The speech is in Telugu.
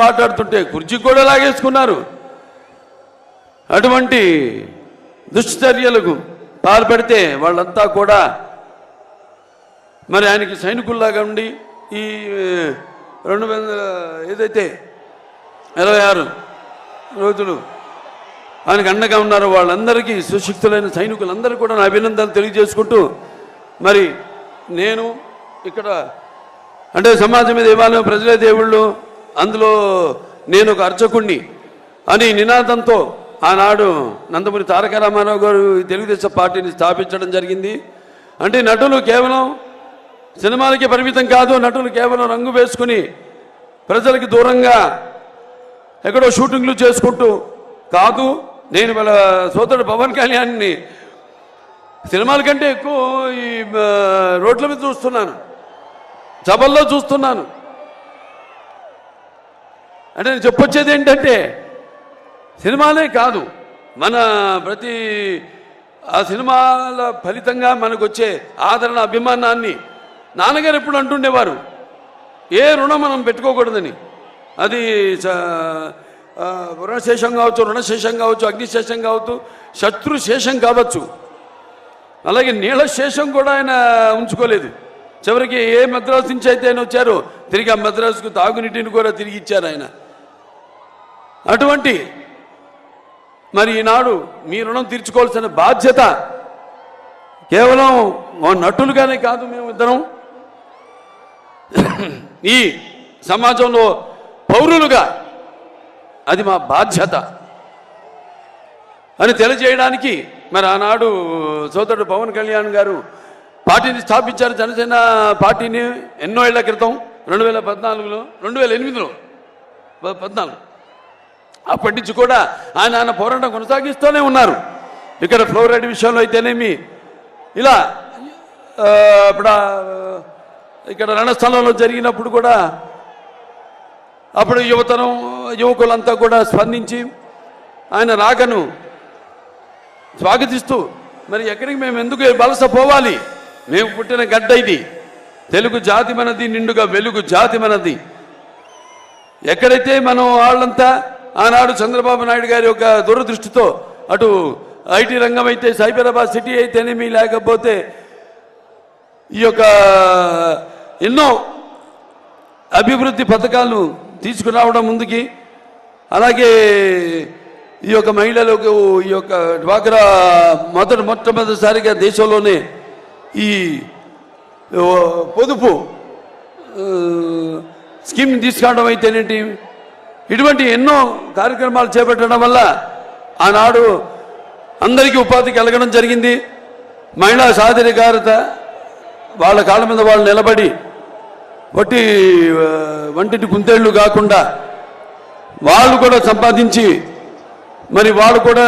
మాట్లాడుతుంటే కుర్చీ కూడా లాగేసుకున్నారు. అటువంటి దుశ్చర్యలకు పాల్పడితే వాళ్ళంతా కూడా మరి ఆయనకి సైనికుల్లాగా ఉండి ఈ 2000 ఏదైతే 26 రోజులు ఆయనకు అండగా ఉన్నారో వాళ్ళందరికీ సుశిక్షితులైన సైనికులందరూ కూడా నా అభినందనలు తెలియజేసుకుంటూ మరి నేను ఇక్కడ అంటే సమాజమే దేవాలయం ప్రజలే దేవుళ్ళు అందులో నేను ఒక అర్చకుణ్ణి అని నినాదంతో ఆనాడు నందమూరి తారక రామారావు గారు తెలుగుదేశం పార్టీని స్థాపించడం జరిగింది. అంటే నటులు కేవలం సినిమాలకి పరిమితం కాదు, నటులు కేవలం రంగు వేసుకుని ప్రజలకి దూరంగా ఎక్కడో షూటింగ్లు చేసుకుంటూ కాదు. నేను వాళ్ళ సోదరుడు పవన్ కళ్యాణ్ని సినిమాల కంటే ఎక్కువ ఈ రోడ్ల మీద చూస్తున్నాను, సభల్లో చూస్తున్నాను. అంటే నేను చెప్పొచ్చేది ఏంటంటే సినిమాలే కాదు, మన ప్రతి ఆ సినిమాల ఫలితంగా మనకు వచ్చే ఆదరణ అభిమానాన్ని నాన్నగారు ఎప్పుడు అంటుండేవారు, ఏ రుణం మనం పెట్టుకోకూడదని. అది రుణశేషం కావచ్చు, రుణశేషం కావచ్చు, అగ్నిశేషం కావచ్చు, శత్రుశేషం కావచ్చు. అలాగే నీళ్ళ శేషం కూడా ఆయన ఉంచుకోలేదు. చివరికి ఏ మద్రాసు నుంచి అయితే ఆయన వచ్చారో తిరిగి ఆ మద్రాసుకు తాగునీటిని కూడా తిరిగి ఇచ్చారు ఆయన. అటువంటి మరి ఈనాడు మీ రుణం తీర్చుకోవాల్సిన బాధ్యత కేవలం నటులుగానే కాదు, మేము ఇద్దరం ఈ సమాజంలో పౌరులుగా అది మా బాధ్యత అని తెలియజేయడానికి మరి ఆనాడు సోదరుడు పవన్ కళ్యాణ్ గారు పార్టీని స్థాపించారు. జనసేన పార్టీని ఎన్నో ఏళ్ల క్రితం 2014లో 2008లో 14 అప్పటి నుంచి కూడా ఆయన పోరాటం కొనసాగిస్తూనే ఉన్నారు. ఇక్కడ ఫ్లోరైడ్ విషయంలో అయితేనేమి ఇలా ఇప్పుడు ఇక్కడ రణస్థలంలో జరిగినప్పుడు కూడా అప్పుడు యువకులంతా కూడా స్పందించి ఆయన రాకను స్వాగతిస్తూ మరి ఎక్కడికి మేము ఎందుకు వలసపోవాలి, మేము పుట్టిన గడ్డ ఇది, తెలుగు జాతి మనది, నిండుగా వెలుగు జాతి మనది. ఎక్కడైతే మనం వాళ్ళంతా ఆనాడు చంద్రబాబు నాయుడు గారి యొక్క దూరదృష్టితో అటు ఐటీ రంగం అయితే సైబరాబాద్ సిటీ అయితేనేమి, లేకపోతే ఈ యొక్క ఎన్నో అభివృద్ధి పథకాలు తీసుకురావడం ముందుకి, అలాగే ఈ యొక్క మహిళలకు ఈ యొక్క డ్వాక్రా మొట్టమొదటిసారిగా దేశంలోనే ఈ పొదుపు స్కీమ్ తీసుకురావడం అయితేనేంటి, ఇటువంటి ఎన్నో కార్యక్రమాలు చేపట్టడం వల్ల ఆనాడు అందరికీ ఉపాధి కలగడం జరిగింది. మహిళా సాధికారత, వాళ్ళ కాళ్ళ మీద వాళ్ళు నిలబడి వంటిని కుందేళ్లు కాకుండా వాళ్ళు కూడా సంపాదించి మరి వాళ్ళు కూడా